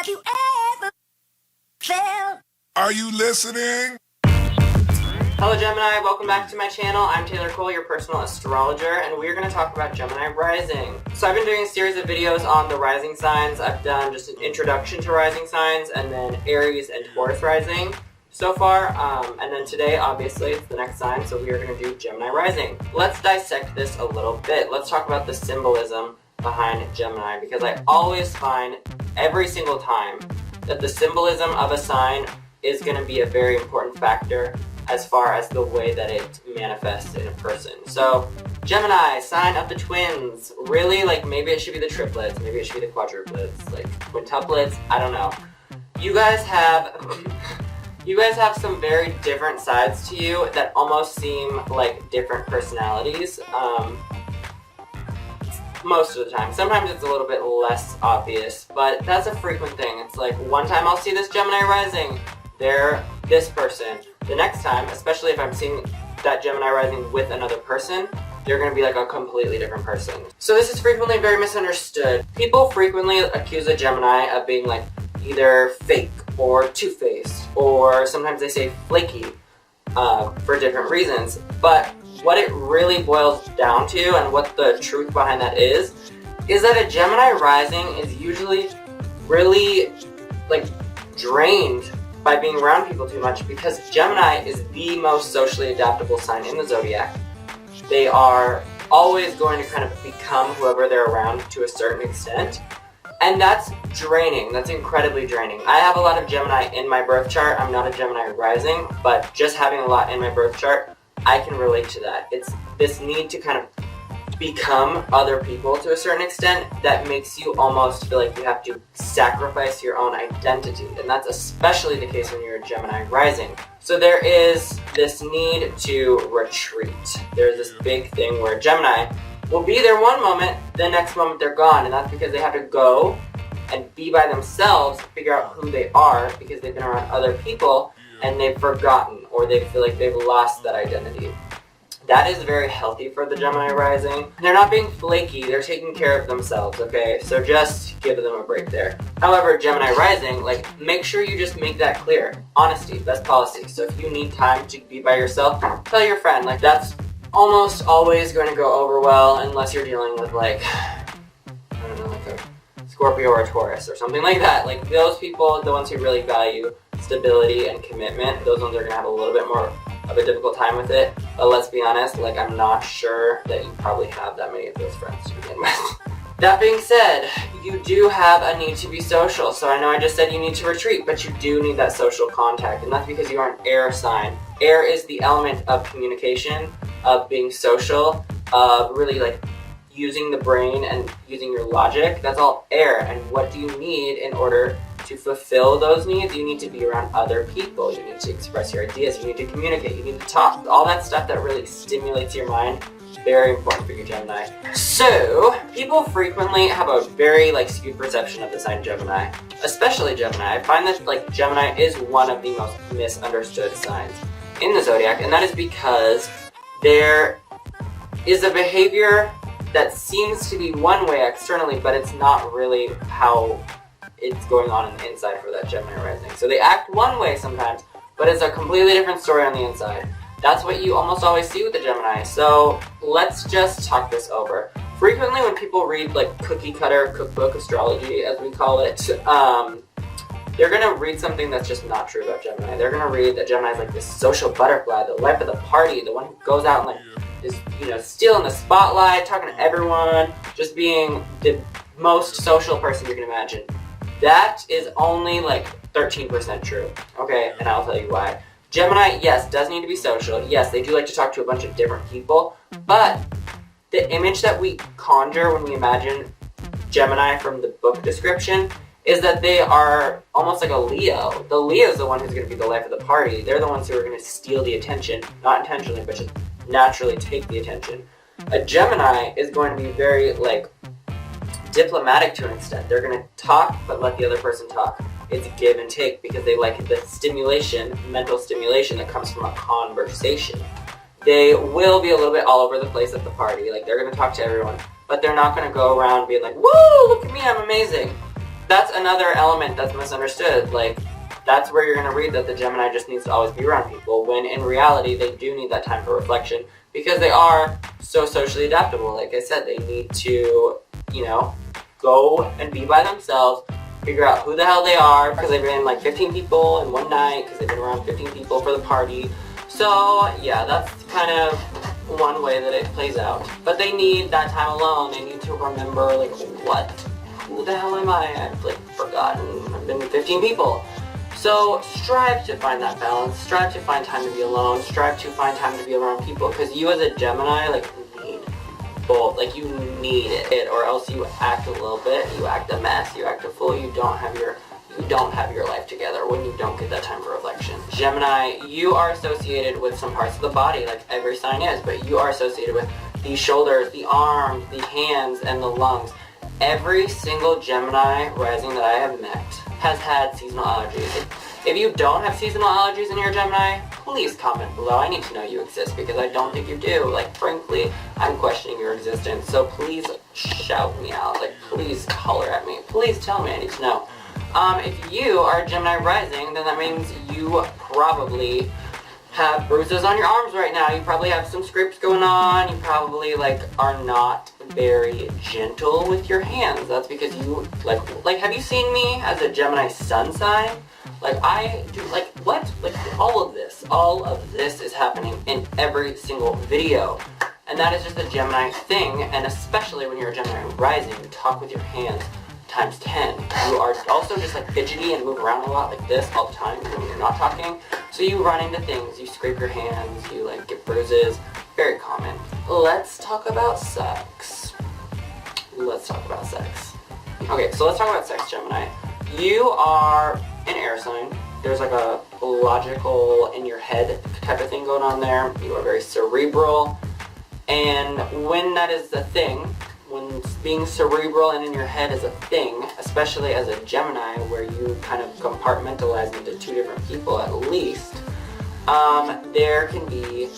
Have you ever felt? Are you listening? Hello Gemini, welcome back to my channel. I'm Taylor Cole, your personal astrologer, and we're going to talk about Gemini Rising. So I've been doing a series of videos on the rising signs. I've done just an introduction to rising signs, and then Aries and Taurus rising so far. And then today, obviously, it's the next sign, so we are going to do Gemini Rising. Let's dissect this a little bit. Let's talk about the symbolism behind Gemini, because I always find every single time that the symbolism of a sign is going to be a very important factor as far as the way that it manifests in a person. So, Gemini, sign of the twins. Really, like, maybe it should be the triplets, maybe it should be the quadruplets, like quintuplets, I don't know. You guys have some very different sides to you that almost seem like different personalities. Most of the time. Sometimes it's a little bit less obvious, but that's a frequent thing. It's like, one time I'll see this Gemini rising, they're this person. The next time, especially if I'm seeing that Gemini rising with another person, they're going to be like a completely different person. So this is frequently very misunderstood. People frequently accuse a Gemini of being like either fake or two-faced, or sometimes they say flaky for different reasons. But what it really boils down to, and what the truth behind that is that a Gemini rising is usually really like drained by being around people too much, because Gemini is the most socially adaptable sign in the zodiac. They are always going to kind of become whoever they're around to a certain extent, and that's draining. That's incredibly draining. I have a lot of Gemini in my birth chart. I'm not a Gemini rising, but just having a lot in my birth chart, I can relate to that. It's this need to kind of become other people to a certain extent that makes you almost feel like you have to sacrifice your own identity. And that's especially the case when you're a Gemini rising. So there is this need to retreat. There's this big thing where Gemini will be there one moment, the next moment they're gone. And that's because they have to go and be by themselves, figure out who they are, because they've been around other people and they've forgotten, or they feel like they've lost that identity. That is very healthy for the Gemini rising. They're not being flaky, they're taking care of themselves, okay? So just give them a break there. However, Gemini rising, like, make sure you just make that clear. Honesty, best policy. So if you need time to be by yourself, tell your friend. Like, that's almost always going to go over well, unless you're dealing with, like, I don't know, like a Scorpio or a Taurus or something like that. Like, those people, the ones who really value stability and commitment, those ones are going to have a little bit more of a difficult time with it. But let's be honest, like, I'm not sure that you probably have that many of those friends to begin with. That being said, you do have a need to be social. So I know I just said you need to retreat, but you do need that social contact, and that's because you are an air sign. Air is the element of communication, of being social, of really like using the brain and using your logic. That's all air. And what do you need in order to fulfill those needs? You need to be around other people. You need to express your ideas. You need to communicate. You need to talk. All that stuff that really stimulates your mind. Very important for you, Gemini. So, people frequently have a very like skewed perception of the sign Gemini, especially Gemini. I find that like Gemini is one of the most misunderstood signs in the zodiac, and that is because there is a behavior that seems to be one way externally, but it's not really how it's going on the inside for that Gemini rising. So they act one way sometimes, but it's a completely different story on the inside. That's what you almost always see with the Gemini. So let's just talk this over. Frequently when people read like cookie cutter cookbook astrology, as we call it, they're gonna read something that's just not true about Gemini. They're gonna read that Gemini is like this social butterfly, the life of the party, the one who goes out and like is, you know, stealing the spotlight, talking to everyone, just being the most social person you can imagine. That is only like 13% true, okay? And I'll tell you why. Gemini, yes, does need to be social. Yes, they do like to talk to a bunch of different people, but the image that we conjure when we imagine Gemini from the book description is that they are almost like a Leo. The Leo is the one who's going to be the life of the party. They're the ones who are going to steal the attention, not intentionally, but just naturally take the attention. A Gemini is going to be very like diplomatic to an extent. They're going to talk, but let the other person talk. It's give and take because they like the stimulation, mental stimulation that comes from a conversation. They will be a little bit all over the place at the party. Like, they're going to talk to everyone, but they're not going to go around being like, woo, look at me, I'm amazing. that's another element that's misunderstood. Like, that's where you're going to read that the Gemini just needs to always be around people, when in reality they do need that time for reflection because they are so socially adaptable. Like I said, they need to, you know, go and be by themselves, figure out who the hell they are because they've been like 15 people in one night because they've been around 15 people for the party. So yeah, that's kind of one way that it plays out. But they need that time alone. They need to remember, like, who the hell am I? I've like forgotten. I've been with 15 people. So strive to find that balance. Strive to find time to be alone. Strive to find time to be around people, because you as a Gemini, like, need both. Like, you need it, or else you act a little bit. You act a mess. You act a fool. You don't have your life together when you don't get that time for reflection. Gemini, you are associated with some parts of the body, like every sign is, but you are associated with the shoulders, the arms, the hands, and the lungs. Every single Gemini rising that I have met has had seasonal allergies. If you don't have seasonal allergies and you're a Gemini, please comment below. I need to know you exist, because I don't think you do. Like, frankly, I'm questioning your existence. So please shout me out. Like, please holler at me. Please tell me. I need to know. If you are a Gemini rising, then that means you probably have bruises on your arms right now. You probably have some scrapes going on. You probably, like, are not very gentle with your hands. That's because you, like, have you seen me as a Gemini sun sign? Like, I do, like, what? Like, all of this is happening in every single video. And that is just a Gemini thing, and especially when you're a Gemini rising, you talk with your hands times 10. You are also just like fidgety and move around a lot like this all the time when you're not talking. So you run into things, you scrape your hands, you like get bruises. Very common. Let's talk about sex. Okay, so let's talk about sex, Gemini. You are an air sign. There's like a logical in your head type of thing going on there. You are very cerebral. And when that is the thing, when being cerebral and in your head is a thing, especially as a Gemini, where you kind of compartmentalize into two different people at least, there can be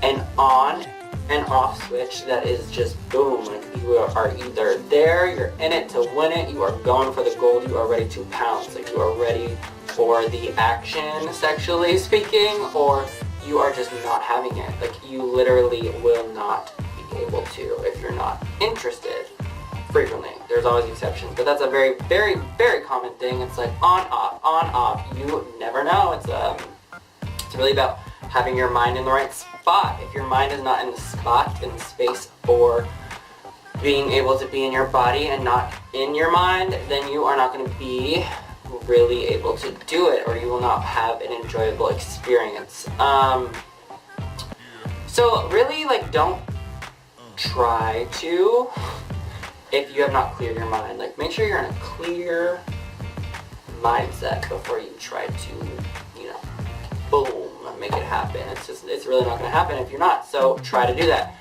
an on and off switch that is just boom. Like, you are either there, you're in it to win it, you are going for the gold, you are ready to pounce. Like, you are ready for the action, sexually speaking, or you are just not having it. Like, you literally will not be able to if you're not interested. Frequently. There's always exceptions, but that's a very, very, very common thing. It's like on, off. You never know. It's really about having your mind in the right spot. If your mind is not in the spot, in the space for being able to be in your body and not in your mind, then you are not going to be really able to do it, or you will not have an enjoyable experience. So really, like, don't try to, if you have not cleared your mind. Like, make sure you're in a clear mindset before you try to, you know, boom, make it happen. It's really not going to happen if you're not. So try to do that.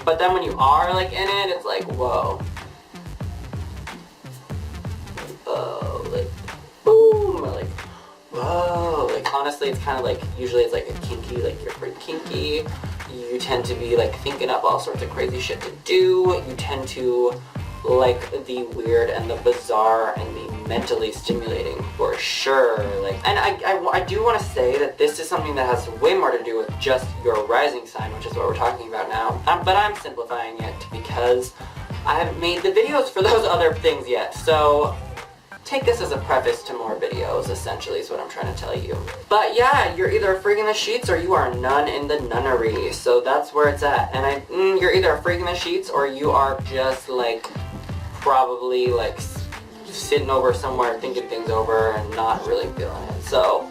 But then when you are, like, in it, it's like, whoa. Like, boom, like, whoa. Like, honestly, it's kind of like, usually it's like a kinky, like, you're pretty kinky. You tend to be, like, thinking up all sorts of crazy shit to do. You tend to like the weird and the bizarre and the mentally stimulating, for sure. Like, and I do want to say that this is something that has way more to do with just your rising sign, which is what we're talking about now. But I'm simplifying it because I haven't made the videos for those other things yet. So take this as a preface to more videos, essentially, is what I'm trying to tell you. But yeah, you're either a freak in the sheets or you are a nun in the nunnery. So that's where it's at. And you're either a freak in the sheets or you are just, like, probably, like, sitting over somewhere thinking things over and not really feeling it. So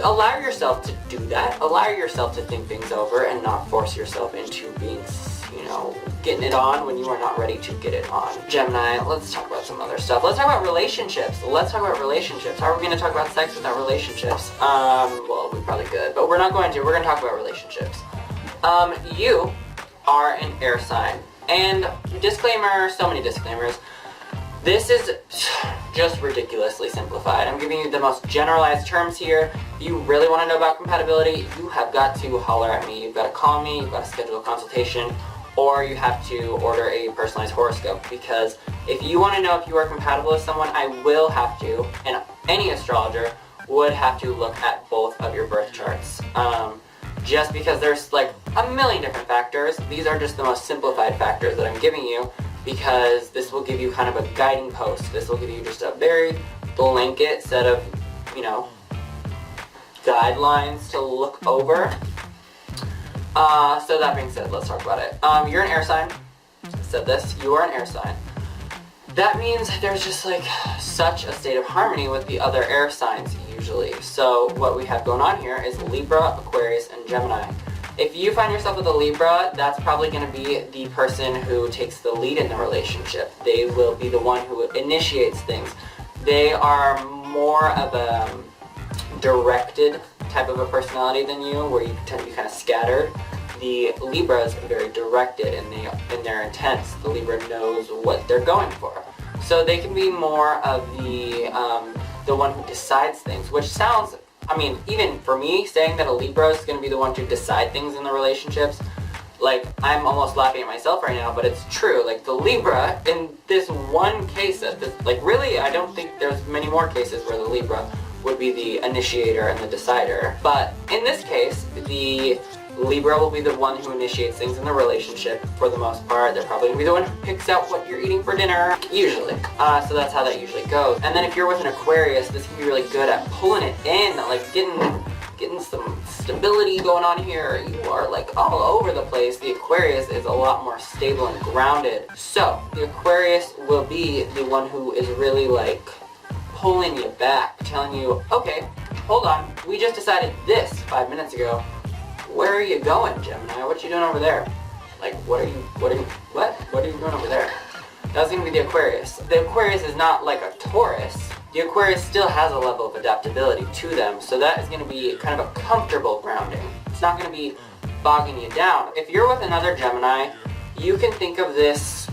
allow yourself to do that. Allow yourself to think things over and not force yourself into being, you know, getting it on when you are not ready to get it on. Gemini, let's talk about some other stuff. Let's talk about relationships. How are we going to talk about sex without relationships? Well, we probably could, but we're not going to. We're going to talk about relationships. You are an air sign. And disclaimer, so many disclaimers. This is just ridiculously simplified. I'm giving you the most generalized terms here. If you really want to know about compatibility, you have got to holler at me. You've got to call me. You've got to schedule a consultation. or you have to order a personalized horoscope, because if you want to know if you are compatible with someone, I will have to, and any astrologer would have to look at both of your birth charts. Just because there's like a million different factors. These are just the most simplified factors that I'm giving you, because this will give you kind of a guiding post. This will give you just a very blanket set of, you know, guidelines to look over. So that being said, let's talk about it. You're an air sign. I said this. You are an air sign. That means there's just like such a state of harmony with the other air signs usually. So what we have going on here is Libra, Aquarius, and Gemini. If you find yourself with a Libra, that's probably going to be the person who takes the lead in the relationship. They will be the one who initiates things. They are more of a directed type of a personality than you, where you tend to be kind of scattered. The Libra is very directed in their intents. The Libra knows what they're going for. So they can be more of the one who decides things, which sounds, I mean, even for me, saying that a Libra is going to be the one to decide things in the relationships, like, I'm almost laughing at myself right now, but it's true. Like, the Libra, in this one case, like, really, I don't think there's many more cases where the Libra would be the initiator and the decider. But in this case, the Libra will be the one who initiates things in the relationship for the most part. They're probably going to be the one who picks out what you're eating for dinner, usually. So that's how that usually goes. And then if you're with an Aquarius, this can be really good at pulling it in, like getting some stability going on here. You are like all over the place. The Aquarius is a lot more stable and grounded. So the Aquarius will be the one who is really like pulling you back, telling you, okay, hold on, we just decided this 5 minutes ago. Where are you going, Gemini? What you doing over there? Like, what are you doing over there? That's going to be the Aquarius. The Aquarius is not like a Taurus. The Aquarius still has a level of adaptability to them, so that is going to be kind of a comfortable grounding. It's not going to be bogging you down. If you're with another Gemini, you can think of this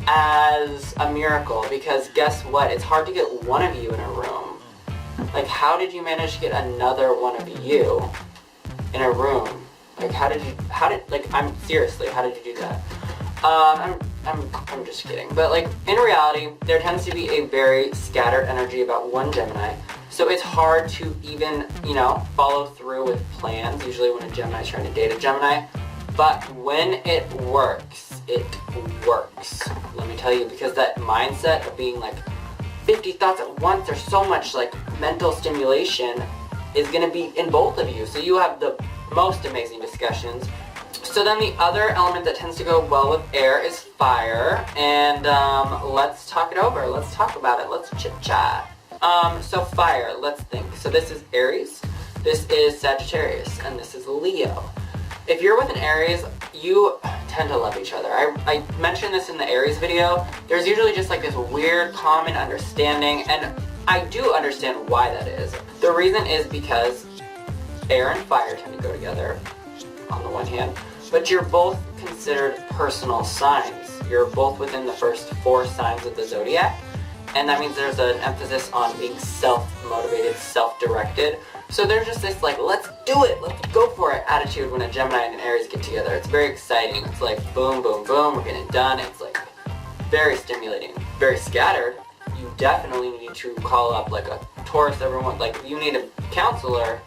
as a miracle, because guess what? It's hard to get one of you in a room. Like, how did you manage to get another one of you in a room? Like, seriously, how did you do that? I'm just kidding. But like, in reality, there tends to be a very scattered energy about one Gemini. So it's hard to even, you know, follow through with plans, usually when a Gemini is trying to date a Gemini. But when it works, it works. Let me tell you, because that mindset of being like 50 thoughts at once, there's so much like mental stimulation is going to be in both of you. So you have the most amazing discussions. So then the other element that tends to go well with air is fire. And let's talk it over. Let's talk about it. Let's chit-chat. So fire, let's think. So this is Aries, this is Sagittarius, and this is Leo. If you're with an Aries, you tend to love each other. I mentioned this in the Aries video. There's usually just like this weird common understanding, and I do understand why that is. The reason is because air and fire tend to go together on the one hand, but you're both considered personal signs. You're both within the first 4 signs of the zodiac, and that means there's an emphasis on being self-motivated, self-directed. So there's just this like, let's do it, let's go for it attitude when a Gemini and an Aries get together. It's very exciting. It's like boom, boom, boom, we're getting it done. It's like very stimulating, very scattered. You definitely need to call up like a Taurus. Everyone, like if you need a counselor,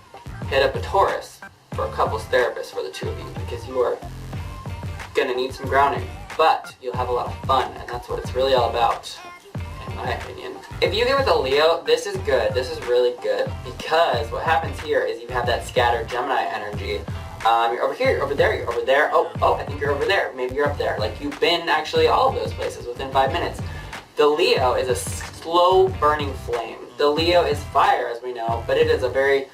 hit up a Taurus for a couples therapist for the two of you, because you are gonna need some grounding, but you'll have a lot of fun, and that's what it's really all about, in my opinion. If you get with a Leo, this is good. This is really good, because what happens here is you have that scattered Gemini energy. You're over here, you're over there, you're over there. Oh, I think you're over there. Maybe you're up there. Like, you've been actually all of those places within 5 minutes. The Leo is a slow burning flame. The Leo is fire, as we know, but it is a very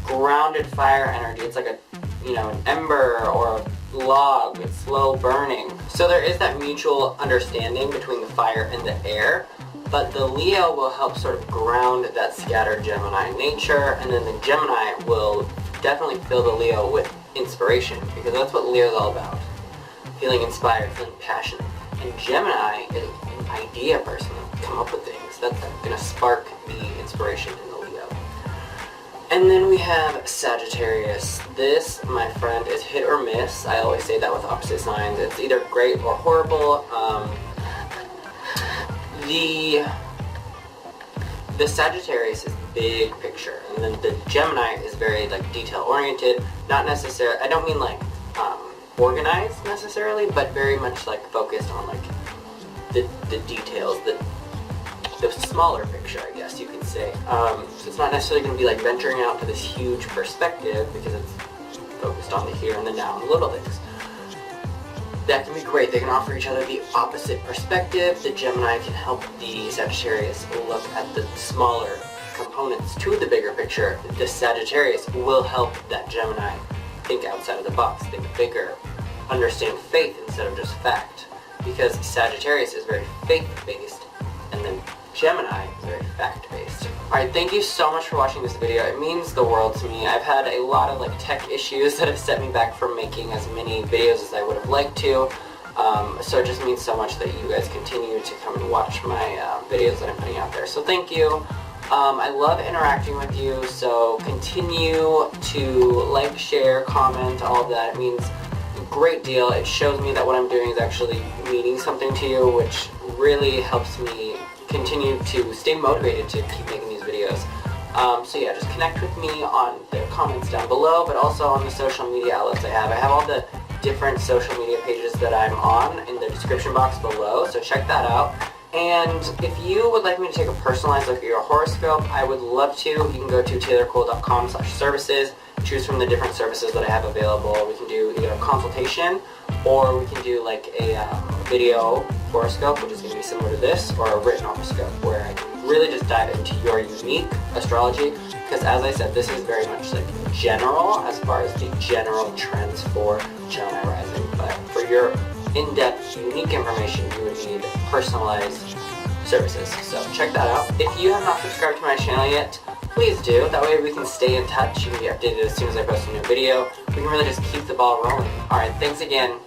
grounded fire energy. It's like a, you know, an ember or a log. It's slow burning. So there is that mutual understanding between the fire and the air, but the Leo will help sort of ground that scattered Gemini nature, and then the Gemini will definitely fill the Leo with inspiration, because that's what Leo is all about. Feeling inspired, feeling passionate. And Gemini is an idea person. Come up with things. That's going to spark the inspiration in the Leo. And then we have Sagittarius. This, my friend, is hit or miss. I always say that with opposite signs. It's either great or horrible. The Sagittarius is big picture, and then the Gemini is very like detail oriented. Not necessarily. I don't mean like organized necessarily, but very much like focused on like the details, the smaller picture, I guess you could say. So it's not necessarily going to be like venturing out to this huge perspective because it's focused on the here and the now and little things. That can be great. They can offer each other the opposite perspective. The Gemini can help the Sagittarius look at the smaller components to the bigger picture. The Sagittarius will help that Gemini think outside of the box, think bigger, understand faith instead of just fact. Because Sagittarius is very faith-based, and then Gemini is very fact-based. Alright, thank you so much for watching this video. It means the world to me. I've had a lot of like tech issues that have set me back from making as many videos as I would have liked to. So it just means so much that you guys continue to come and watch my videos that I'm putting out there. So thank you. I love interacting with you, so continue to like, share, comment, all of that. It means a great deal. It shows me that what I'm doing is actually meaning something to you, which really helps me continue to stay motivated to keep making these videos. So yeah, just connect with me on the comments down below, but also on the social media outlets I have. I have all the different social media pages that I'm on in the description box below, so check that out. And if you would like me to take a personalized look at your horoscope, I would love to. You can go to taylorcole.com/services, choose from the different services that I have available. We can do either a consultation, or we can do like a video horoscope, which is going to be similar to this, or a written horoscope, where I can really just dive into your unique astrology, because as I said, this is very much like general as far as the general trends for Gemini Rising, but for your in-depth, unique information, you would need personalized services. So check that out. If you have not subscribed to my channel yet, please do. That way we can stay in touch. You can be updated as soon as I post a new video. We can really just keep the ball rolling. Alright, thanks again.